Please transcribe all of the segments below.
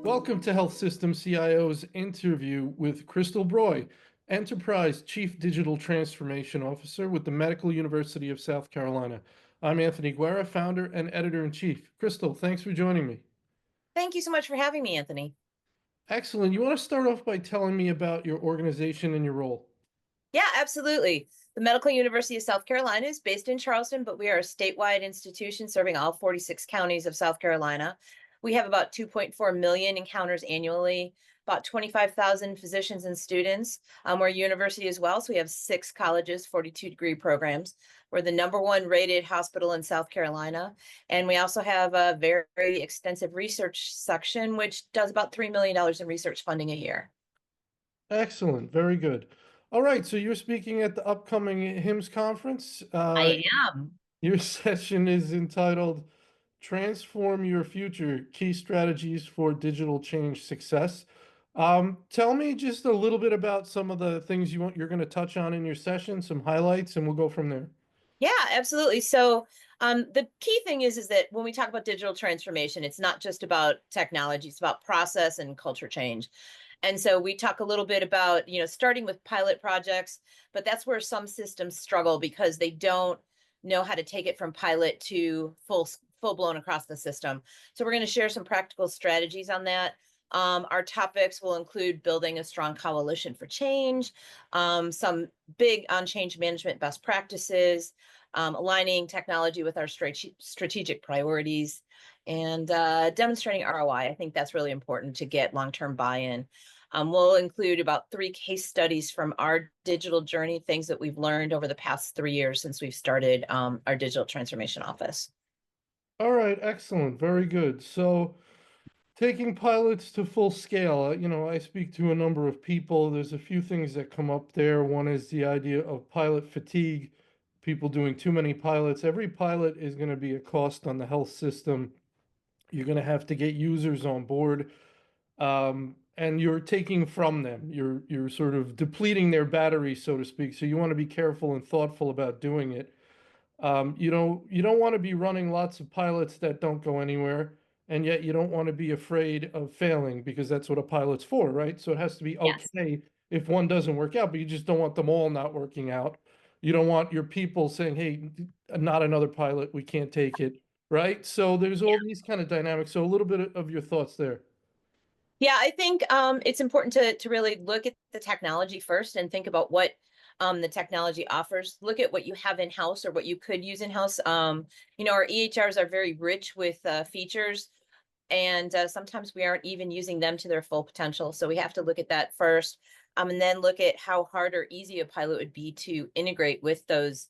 Welcome to Health System CIO's interview with Crystal Broj, Enterprise Chief Digital Transformation Officer with the Medical University of South Carolina. I'm Anthony Guerra, founder and editor-in-chief. Crystal, thanks for joining me. Thank you so much for having me, Anthony. Excellent. You want to start off by telling me about your organization and your role? Yeah, absolutely. The Medical University of South Carolina is based in Charleston, but we are a statewide institution serving all 46 counties of South Carolina. We have about 2.4 million encounters annually, about 25,000 physicians and students. We're a university as well, so we have 6 colleges, 42-degree programs. We're the #1 rated hospital in South Carolina. And we also have a very extensive research section, which does about $3 million in research funding a year. Excellent. Very good. All right. So you're speaking at the upcoming HIMSS conference. I am. Your session is entitled Transform Your Future, Key Strategies for Digital Change Success. Tell me just a little bit about some of the things you're going to touch on in your session, some highlights, and we'll go from there. Yeah, absolutely. So the key thing is that when we talk about digital transformation, it's not just about technology, it's about process and culture change. And so we talk a little bit about, starting with pilot projects, but that's where some systems struggle because they don't know how to take it from pilot to full blown across the system. So we're going to share some practical strategies on that. Our topics will include building a strong coalition for change, some big on change management best practices, aligning technology with our strategic priorities, and demonstrating ROI. I think that's really important to get long-term buy-in. We'll include about 3 case studies from our digital journey, things that we've learned over the past 3 years since we've started our digital transformation office. All right, excellent. Very good. So, taking pilots to full scale, I speak to a number of people. There's a few things that come up there. One is the idea of pilot fatigue, people doing too many pilots. Every pilot is going to be a cost on the health system. You're going to have to get users on board, and you're taking from them. You're sort of depleting their battery, so to speak. So you want to be careful and thoughtful about doing it. You don't want to be running lots of pilots that don't go anywhere, and yet you don't want to be afraid of failing because that's what a pilot's for, right? So it has to be Yes. okay if one doesn't work out, but you just don't want them all not working out. You don't want your people saying, "Hey, not another pilot, we can't take it," right? So there's all these kind of dynamics. So a little bit of your thoughts there. Yeah, I think it's important to really look at the technology first and think about what the technology offers. Look at what you have in house or what you could use in house. Our EHRs are very rich with features, and sometimes we aren't even using them to their full potential. So we have to look at that first, and then look at how hard or easy a pilot would be to integrate with those,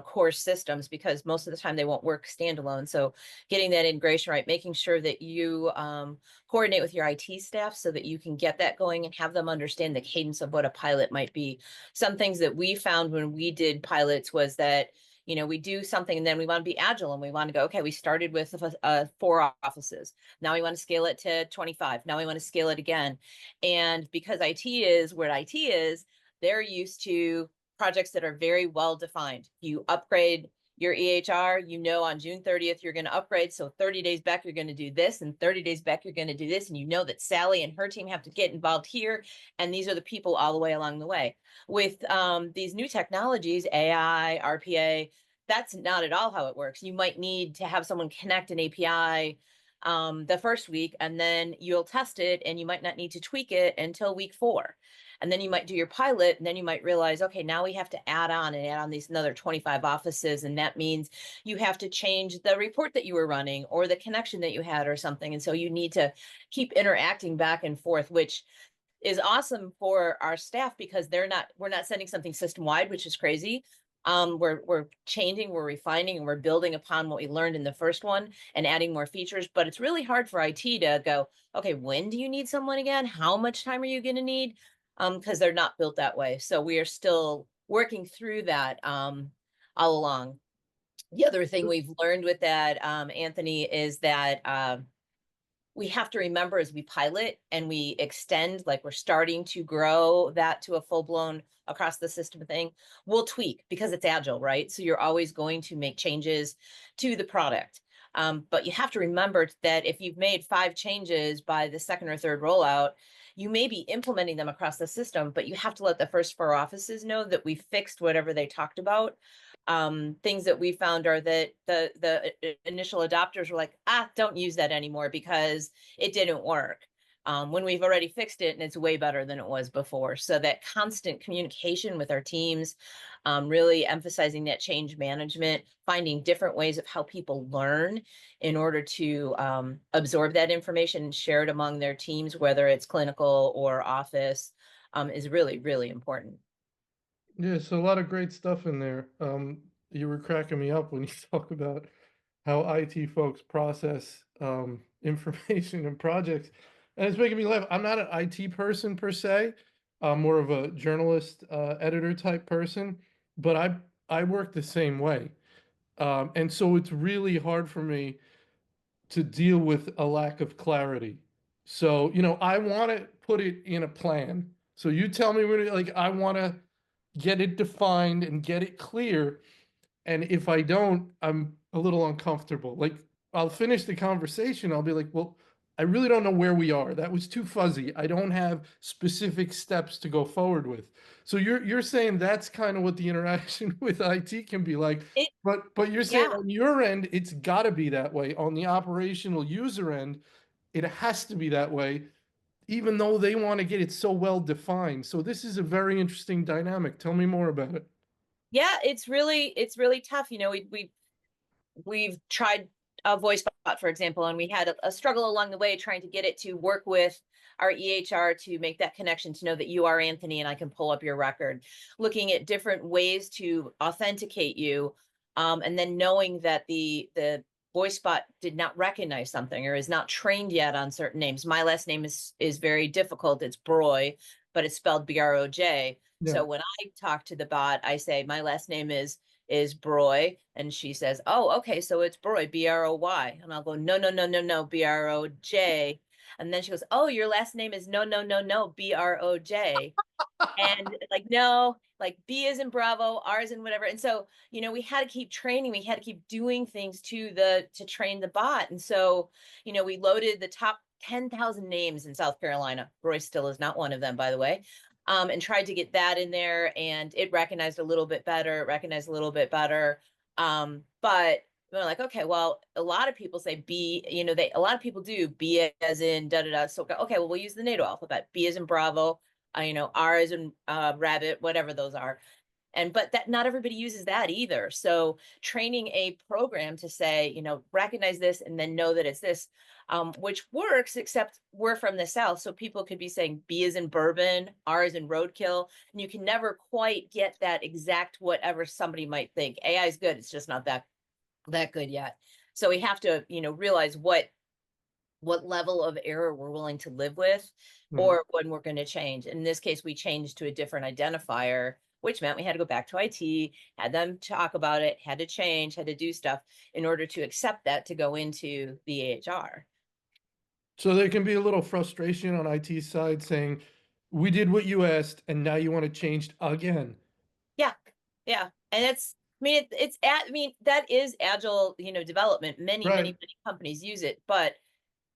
core systems, because most of the time they won't work standalone. So getting that integration right, making sure that you coordinate with your IT staff so that you can get that going and have them understand the cadence of what a pilot might be. Some things that we found when we did pilots was that we do something and then we want to be agile and we want to go, okay, we started with 4 offices. Now we want to scale it to 25. Now we want to scale it again. And because IT is where IT is, they're used to projects that are very well defined. You upgrade your EHR, on June 30th, you're going to upgrade. So 30 days back, you're going to do this, and 30 days back, you're going to do this. And you know that Sally and her team have to get involved here. And these are the people all the way along the way. With these new technologies, AI, RPA, that's not at all how it works. You might need to have someone connect an API the first week, and then you'll test it, and you might not need to tweak it until week 4. And then you might do your pilot, and then you might realize, okay, now we have to add on these another 25 offices. And that means you have to change the report that you were running or the connection that you had or something. And so you need to keep interacting back and forth, which is awesome for our staff because we're not sending something system wide, which is crazy. We're changing, we're refining, and we're building upon what we learned in the first one and adding more features. But it's really hard for IT to go, okay, when do you need someone again? How much time are you going to need? Because they're not built that way. So we are still working through that all along. The other thing we've learned with that, Anthony, is that we have to remember as we pilot and we extend, like we're starting to grow that to a full blown across the system thing, we'll tweak because it's agile, right? So you're always going to make changes to the product. But you have to remember that if you've made 5 changes by the second or third rollout, you may be implementing them across the system, but you have to let the first 4 offices know that we fixed whatever they talked about. Things that we found are that the initial adopters were like, don't use that anymore because it didn't work. When we've already fixed it and it's way better than it was before. So that constant communication with our teams, really emphasizing that change management, finding different ways of how people learn in order to absorb that information and share it among their teams, whether it's clinical or office, is really, really important. Yeah, so a lot of great stuff in there. You were cracking me up when you talk about how IT folks process information and projects. And it's making me laugh. I'm not an IT person per se. I'm more of a journalist, editor type person, but I work the same way. And so it's really hard for me to deal with a lack of clarity. So, I want to put it in a plan. So you tell me when, like, I want to get it defined and get it clear. And if I don't, I'm a little uncomfortable. Like, I'll finish the conversation. I'll be like, well, I really don't know where we are. That was too fuzzy. I don't have specific steps to go forward with. So you're saying that's kind of what the interaction with IT can be like. It, But you're saying yeah. on your end, it's got to be that way. On the operational user end, it has to be that way, even though they want to get it so well defined. So this is a very interesting dynamic. Tell me more about it. Yeah, it's really tough. We've tried a voice bot, for example, and we had a struggle along the way trying to get it to work with our EHR to make that connection to know that you are Anthony and I can pull up your record. Looking at different ways to authenticate you, and then knowing that the voice bot did not recognize something or is not trained yet on certain names. My last name is very difficult. It's Broj, but it's spelled Broj. Yeah. So when I talk to the bot, I say my last name is Broj. And she says, oh, okay, so it's Broj, Broy. And I'll go, no, no, no, no, no, Broj. And then she goes, oh, your last name is no, no, no, no, Broj. And like, no, like B is in Bravo, R is in whatever. And so, we had to keep training, we had to keep doing things to train the bot. And so, we loaded the top 10,000 names in South Carolina. Roy still is not one of them, by the way. And tried to get that in there, and it recognized a little bit better, recognized a little bit better. But we're like, okay, well, a lot of people say B, a lot of people do B as in da da da. So, okay, well, we'll use the NATO alphabet. B as in Bravo, R as in rabbit, whatever those are. But that not everybody uses that either. So training a program to say, recognize this and then know that it's this, which works, except we're from the South. So people could be saying B is in bourbon, R is in roadkill, and you can never quite get that exact whatever somebody might think. AI is good. It's just not that good yet. So we have to, realize what level of error we're willing to live with Mhm. or when we're going to change. In this case, we changed to a different identifier, which meant we had to go back to IT, had them talk about it, had to change, had to do stuff in order to accept that to go into the AHR. So there can be a little frustration on IT side saying, we did what you asked and now you want to change again. Yeah. Yeah. And I mean, that is agile, development. Many, many, Right. many companies use it, but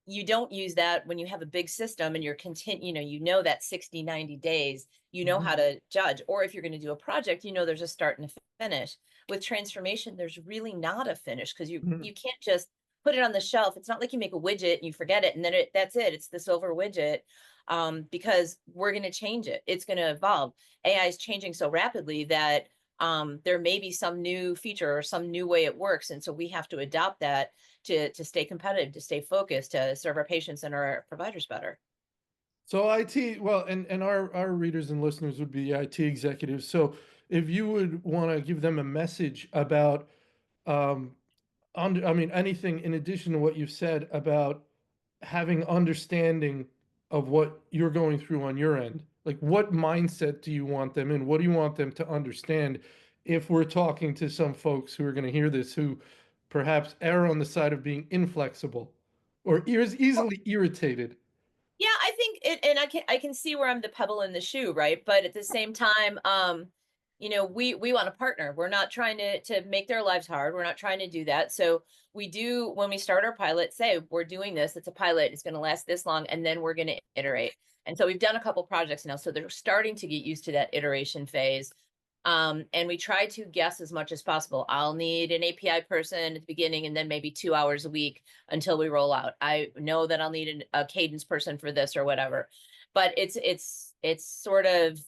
you don't use that when you have a big system and that 60, 90 days, Mhm. how to judge. Or if you're going to do a project, there's a start and a finish. With transformation, there's really not a finish because you Mhm. you can't just put it on the shelf. It's not like you make a widget and you forget it and then that's it. It's the silver widget. Because we're going to change it. It's going to evolve. AI is changing so rapidly that there may be some new feature or some new way it works. And so we have to adopt that to stay competitive, to stay focused, to serve our patients and our providers better. So IT, well, and our readers and listeners would be IT executives. So if you would want to give them a message about, um, I mean, anything in addition to what you've said about having understanding of what you're going through on your end, like what mindset do you want them in? What do you want them to understand if we're talking to some folks who are going to hear this who perhaps err on the side of being inflexible or Well, easily irritated? yeah, I think it, and I can see where I'm the pebble in the shoe, right? But at the same time, we want to partner. We're not trying to make their lives hard. We're not trying to do that. So we do, when we start our pilot, say we're doing this, it's a pilot, it's going to last this long, and then we're going to iterate. And so we've done a couple projects now, so they're starting to get used to that iteration phase. And we try to guess as much as possible. I'll need an API person at the beginning and then maybe 2 hours a week until we roll out. I know that I'll need a cadence person for this or whatever, but it's sort of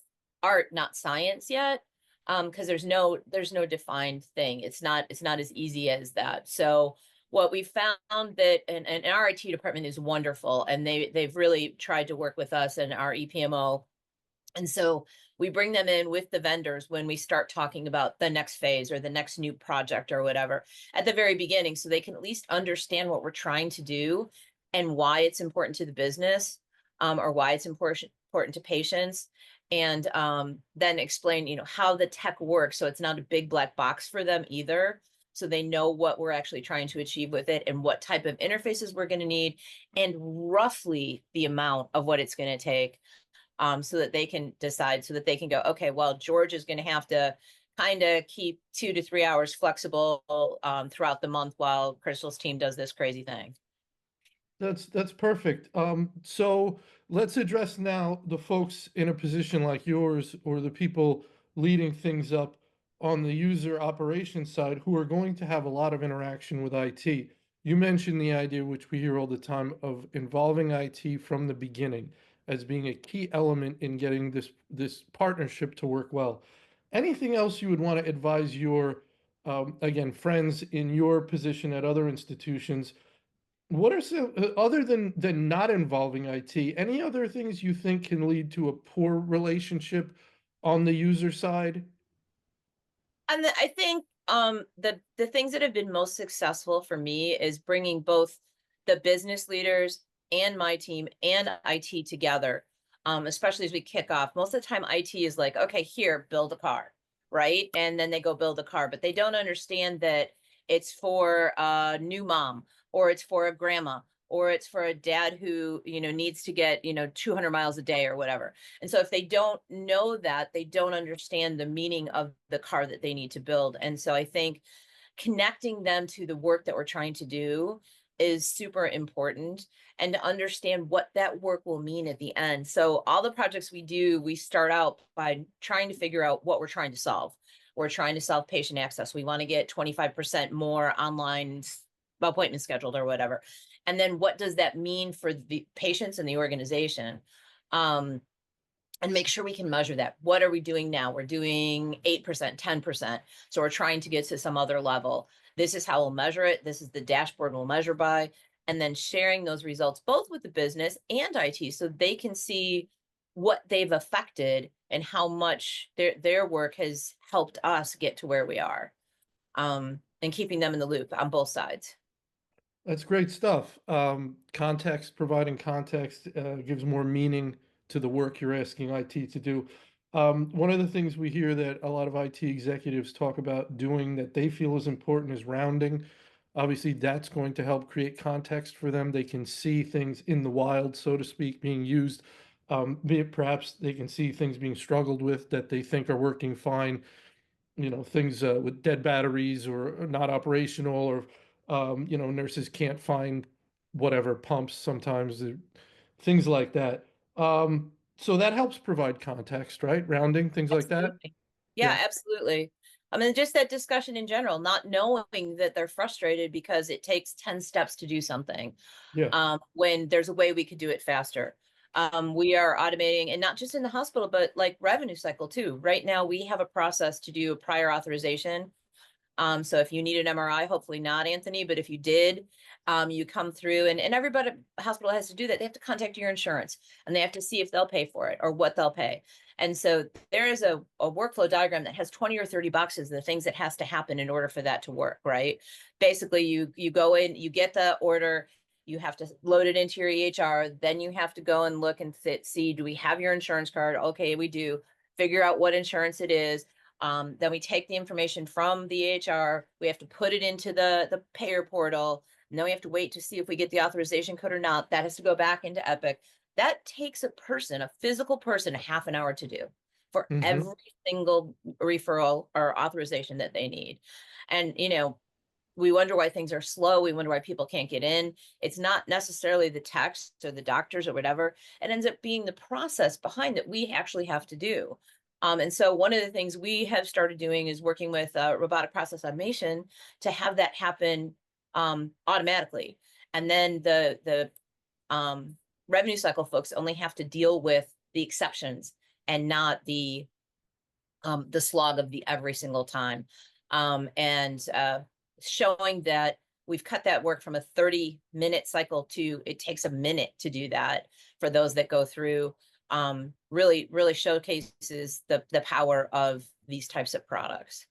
art, not science yet. Because there's no defined thing. It's not as easy as that. So what we found that, and our IT department is wonderful, and they've really tried to work with us and our EPMO. And so we bring them in with the vendors when we start talking about the next phase or the next new project or whatever at the very beginning, so they can at least understand what we're trying to do and why it's important to the business, or why it's important to patients, and then explain, how the tech works, so it's not a big black box for them either. So they know what we're actually trying to achieve with it and what type of interfaces we're going to need and roughly the amount of what it's going to take, so that they can decide, so that they can go, okay, well, George is going to have to kind of keep 2 to 3 hours flexible throughout the month while Crystal's team does this crazy thing. That's perfect. So let's address now the folks in a position like yours or the people leading things up on the user operations side who are going to have a lot of interaction with IT. You mentioned the idea, which we hear all the time, of involving IT from the beginning as being a key element in getting this partnership to work well. Anything else you would want to advise your, again, friends in your position at other institutions? What are some, other than not involving IT, any other things you think can lead to a poor relationship on the user side? And I think the things that have been most successful for me is bringing both the business leaders and my team and IT together. Especially as we kick off. Most of the time, IT is like, okay, here, build a car, right? And then they go build a car, but they don't understand that it's for a new mom, or it's for a grandma, or it's for a dad who, needs to get, 200 miles a day or whatever. And so if they don't know that, they don't understand the meaning of the car that they need to build. And so I think connecting them to the work that we're trying to do is super important, and to understand what that work will mean at the end. So all the projects we do, we start out by trying to figure out what we're trying to solve. We're trying to solve patient access. We want to get 25% more online appointments scheduled or whatever. And then what does that mean for the patients and the organization? And make sure we can measure that. What are we doing now? We're doing 8%, 10%. So we're trying to get to some other level. This is how we'll measure it. This is the dashboard we'll measure by. And then sharing those results both with the business and IT, so they can see what they've affected and how much their work has helped us get to where we are. And keeping them in the loop on both sides. That's great stuff. Context, providing context, gives more meaning to the work you're asking IT to do. One of the things we hear that a lot of IT executives talk about doing that they feel is important is rounding. Obviously, that's going to help create context for them. They can see things in the wild, so to speak, being used. Be it perhaps they can see things being struggled with that they think are working fine, things with dead batteries or not operational, or nurses can't find whatever pumps sometimes, things like that. So that helps provide context, right? Rounding, things like that. Absolutely. Yeah, Yeah, absolutely. I mean, just that discussion in general, not knowing that they're frustrated because it takes 10 steps to do something, yeah. when there's a way we could do it faster. We are automating, and not just in the hospital, but like revenue cycle too. Right now, we have a process to do a prior authorization. So if you need an MRI, hopefully not, Anthony, but if you did, you come through, and everybody hospital has to do that. They have to contact your insurance, and they have to see if they'll pay for it or what they'll pay. And so there is a workflow diagram that has 20 or 30 boxes, the things that has to happen in order for that to work, right? Basically, you go in, you get the order, you have to load it into your EHR, then you have to go and look and see, do we have your insurance card? Okay, we do. Figure out what insurance it is. Then we take the information from the EHR, we have to put it into the payer portal, and then we have to wait to see if we get the authorization code or not. That has to go back into Epic. That takes a physical person, a half an hour to do. for Hmm. every single referral or authorization that they need. And, we wonder why things are slow. We wonder why people can't get in. It's not necessarily the techs or the doctors or whatever. It ends up being the process behind that we actually have to do. And so one of the things we have started doing is working with robotic process automation to have that happen automatically. And then the revenue cycle folks only have to deal with the exceptions and not the slog of the every single time. And showing that we've cut that work from a 30-minute cycle to it takes a minute to do that for those that go through, really showcases the power of these types of products.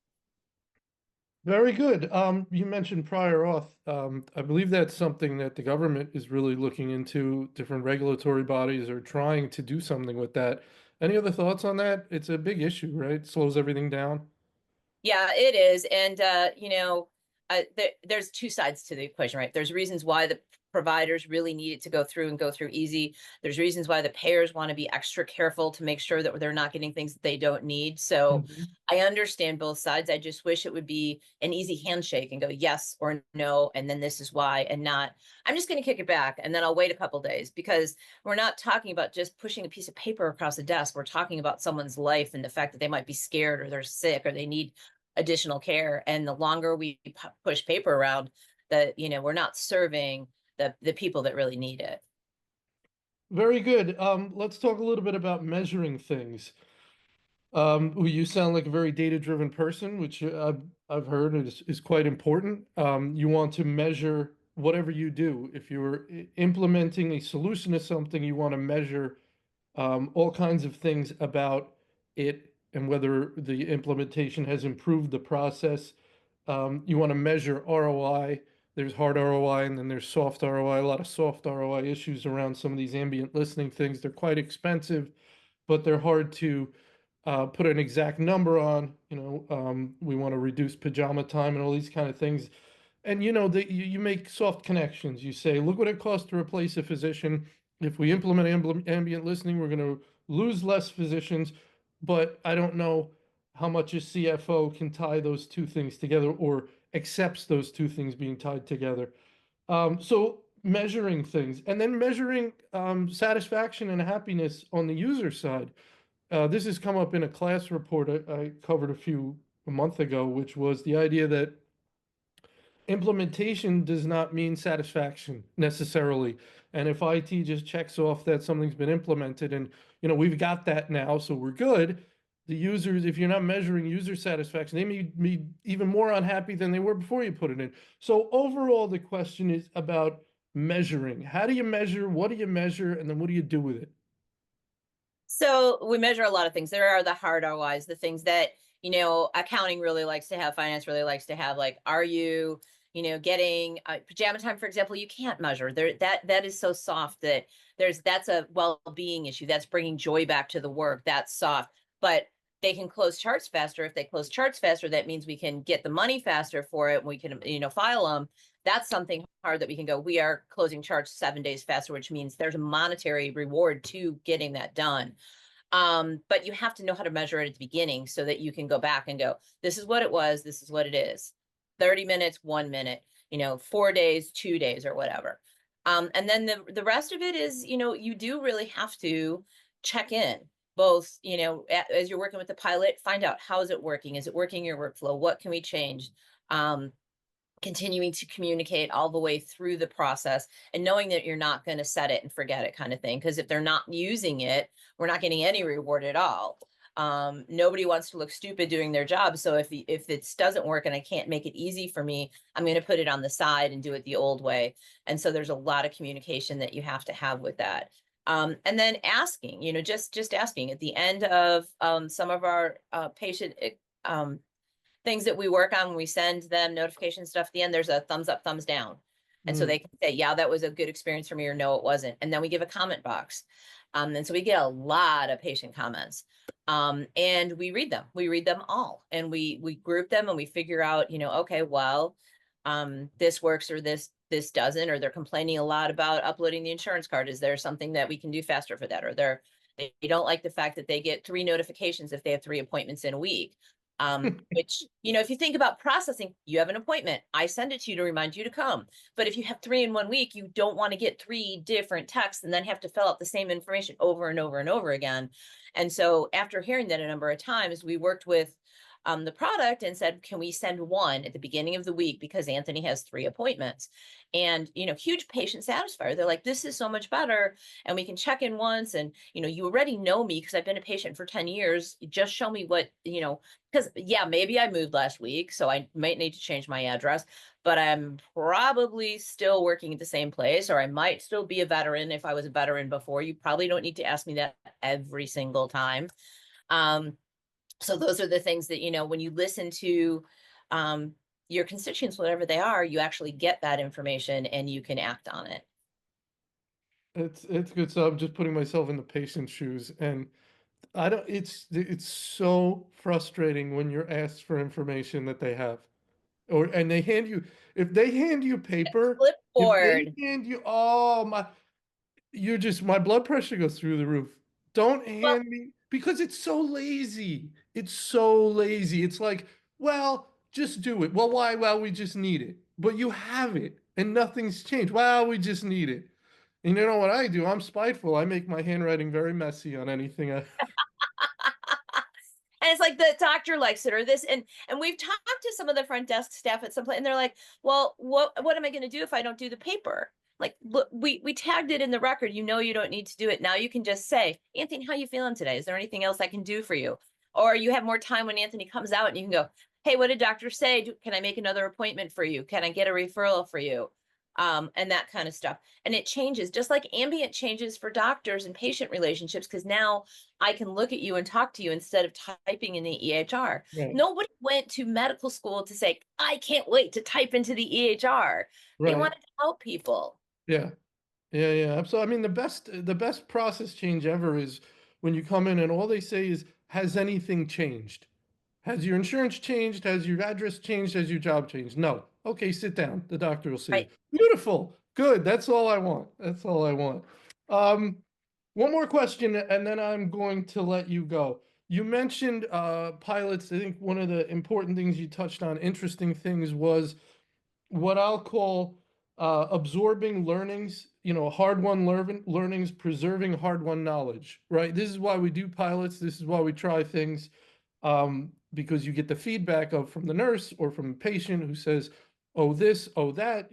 Very good. You mentioned prior auth. I believe that's something that the government is really looking into. Different regulatory bodies are trying to do something with that. Any other thoughts on that? It's a big issue, right? Slows everything down. Yeah, it is. And, there's two sides to the equation, right? There's reasons why the providers really need it to go through and go through easy. There's reasons why the payers want to be extra careful to make sure that they're not getting things that they don't need. So Mhm. I understand both sides. I just wish it would be an easy handshake and go yes or no. And then this is why, and not, I'm just going to kick it back and then I'll wait a couple days, because we're not talking about just pushing a piece of paper across a desk. We're talking about someone's life and the fact that they might be scared or they're sick or they need additional care. And the longer we push paper around, we're not serving the people that really need it. Very good. Let's talk a little bit about measuring things. Well, you sound like a very data-driven person, which I've heard is quite important. You want to measure whatever you do. If you're implementing a solution to something, you want to measure all kinds of things about it and whether the implementation has improved the process. You want to measure ROI. There's hard ROI and then there's soft ROI. A lot of soft ROI issues around some of these ambient listening things. They're quite expensive, but they're hard to put an exact number on. We want to reduce pajama time and all these kind of things. And that you make soft connections. You say, look what it costs to replace a physician. If we implement ambient listening, we're going to lose less physicians. But I don't know how much a CFO can tie those two things together or accepts those two things being tied together. So measuring things and then measuring satisfaction and happiness on the user side. This has come up in a class report I covered a month ago, which was the idea that implementation does not mean satisfaction necessarily. And if IT just checks off that something's been implemented and we've got that now, so we're good. The users, if you're not measuring user satisfaction, they may be even more unhappy than they were before you put it in. So overall, the question is about measuring. How do you measure? What do you measure? And then what do you do with it? So we measure a lot of things. There are the hard ROIs, the things that, accounting really likes to have, finance really likes to have. Like, are you, getting pajama time, for example, you can't measure there. That is so soft that that's a well-being issue. That's bringing joy back to the work. That's soft. But they can close charts faster. If they close charts faster, that means we can get the money faster for it. And we can, file them. That's something hard that we can go, we are closing charts 7 days faster, which means there's a monetary reward to getting that done. But you have to know how to measure it at the beginning so that you can go back and go, this is what it was, this is what it is. 30 minutes, 1 minute, 4 days, 2 days, or whatever. And then the rest of it is, you do really have to check in both, as you're working with the pilot, find out how is it working? Is it working your workflow? What can we change? Continuing to communicate all the way through the process and knowing that you're not going to set it and forget it kind of thing. Because if they're not using it, we're not getting any reward at all. Nobody wants to look stupid doing their job. So if it doesn't work and I can't make it easy for me, I'm going to put it on the side and do it the old way. And so there's a lot of communication that you have to have with that. And then asking, just asking at the end of some of our patient things that we work on when we send them notification stuff at the end, there's a thumbs up, thumbs down. And so they Mm. can say, yeah, that was a good experience for me, or no, it wasn't. And then we give a comment box. And so we get a lot of patient comments. And we read them. We read them all. And we group them and we figure out, okay, well, this works or this doesn't, or they're complaining a lot about uploading the insurance card. Is there something that we can do faster for that? Or They don't like the fact that they get 3 notifications if they have 3 appointments in a week. Which, if you think about processing, you have an appointment. I send it to you to remind you to come. But if you have 3 in one week, you don't want to get 3 different texts and then have to fill out the same information over and over and over again. And so after hearing that a number of times, we worked with the product and said, can we send one at the beginning of the week because Anthony has 3 appointments? And, huge patient satisfier. They're like, this is so much better. And we can check in once. And, you already know me because I've been a patient for 10 years. Just show me what, because yeah, maybe I moved last week, so I might need to change my address, but I'm probably still working at the same place, or I might still be a veteran if I was a veteran before. You probably don't need to ask me that every single time. So those are the things that, when you listen to your constituents, whatever they are, you actually get that information and you can act on it. It's good. So I'm just putting myself in the patient's shoes, and I don't, it's so frustrating when you're asked for information that they have. And they hand you, if they hand you paper, if they Flipboard. hand you, oh my, my blood pressure goes through the roof. Don't Well, hand me, because it's so lazy. It's so lazy. It's like, well, just do it. Well, why? Well, we just need it. But you have it and nothing's changed. Well, we just need it. And you know what I do? I'm spiteful. I make my handwriting very messy on anything. and it's like the doctor likes it or this, and we've talked to some of the front desk staff at some point, and they're like, well, what am I going to do if I don't do the paper? Like, look, we tagged it in the record. You don't need to do it now. You can just say, Anthony, how you feeling today? Is there anything else I can do for you? Or you have more time when Anthony comes out, and you can go, hey, what did doctor say? Can I make another appointment for you? Can I get a referral for you? And that kind of stuff. And it changes, just like ambient changes for doctors and patient relationships, because now I can look at you and talk to you instead of typing in the EHR. Right, Nobody went to medical school to say, I can't wait to type into the EHR. They right. wanted to help people. Yeah. Yeah, yeah. So I mean the best process change ever is when you come in and all they say is, has anything changed? Has your insurance changed? Has your address changed? Has your job changed? No. Okay, sit down. The doctor will see you. Right. Beautiful. Good. That's all I want. That's all I want. Um, one more question, and then I'm going to let you go. You mentioned pilots. I think one of the important things you touched on, interesting things, was what I'll call absorbing learnings, hard-won learnings, preserving hard-won knowledge, right? This is why we do pilots. This is why we try things, because you get the feedback from the nurse or from the patient who says, oh, this, oh, that.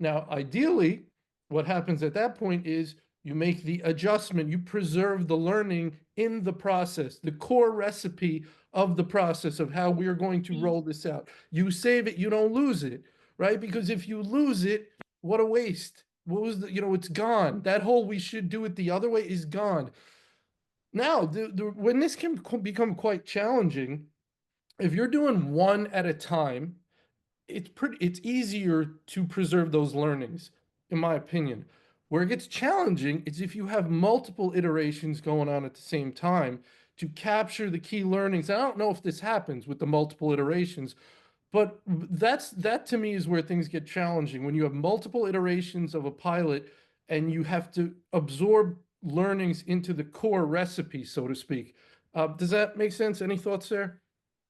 Now, ideally, what happens at that point is you make the adjustment, you preserve the learning in the process, the core recipe of the process of how we are going to roll this out. You save it, you don't lose it, right? Because if you lose it, what a waste. What was it's gone. That whole we should do it the other way is gone. Now, when this can become quite challenging, if you're doing one at a time, it's easier to preserve those learnings, in my opinion. Where it gets challenging is if you have multiple iterations going on at the same time to capture the key learnings. I don't know if this happens with the multiple iterations, but that to me is where things get challenging when you have multiple iterations of a pilot and you have to absorb learnings into the core recipe, so to speak. Does that make sense? Any thoughts there?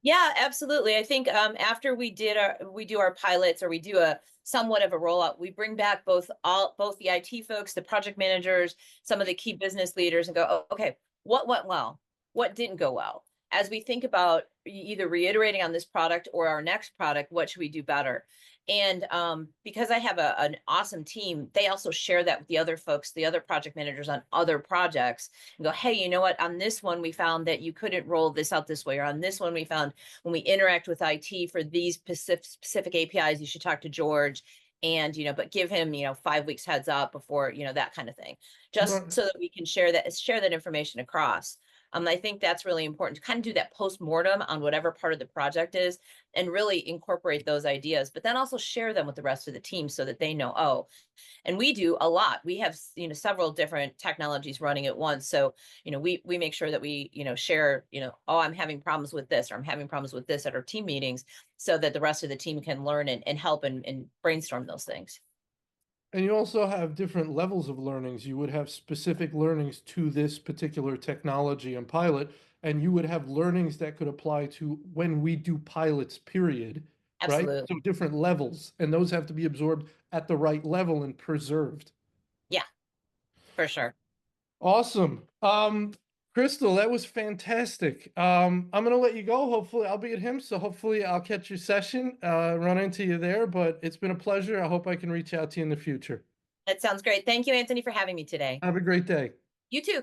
Yeah, absolutely. I think after we do our pilots, or we do a somewhat of a rollout, we bring back both the IT folks, the project managers, some of the key business leaders, and go, oh, okay, what went well? What didn't go well? As we think about either reiterating on this product or our next product, what should we do better? And because I have an awesome team, they also share that with the other folks, the other project managers on other projects, and go, hey, you know what? On this one, we found that you couldn't roll this out this way. Or on this one, we found when we interact with IT for these specific APIs, you should talk to George. And, but give him, 5 weeks heads up before, that kind of thing, just Right. so that we can share that information across. I think that's really important to kind of do that post-mortem on whatever part of the project is and really incorporate those ideas, but then also share them with the rest of the team so that they know, oh, and we do a lot. We have, several different technologies running at once. So, we make sure that we, share, oh, I'm having problems with this, or I'm having problems with this at our team meetings, so that the rest of the team can learn and help and brainstorm those things. And you also have different levels of learnings. You would have specific learnings to this particular technology and pilot, and you would have learnings that could apply to when we do pilots, period, right? Absolutely. So different levels, and those have to be absorbed at the right level and preserved. Yeah, for sure. Awesome. Crystal, that was fantastic. I'm gonna let you go. Hopefully, I'll be at him, so hopefully I'll catch your session, run into you there, but it's been a pleasure. I hope I can reach out to you in the future. That sounds great. Thank you, Anthony, for having me today. Have a great day. You too.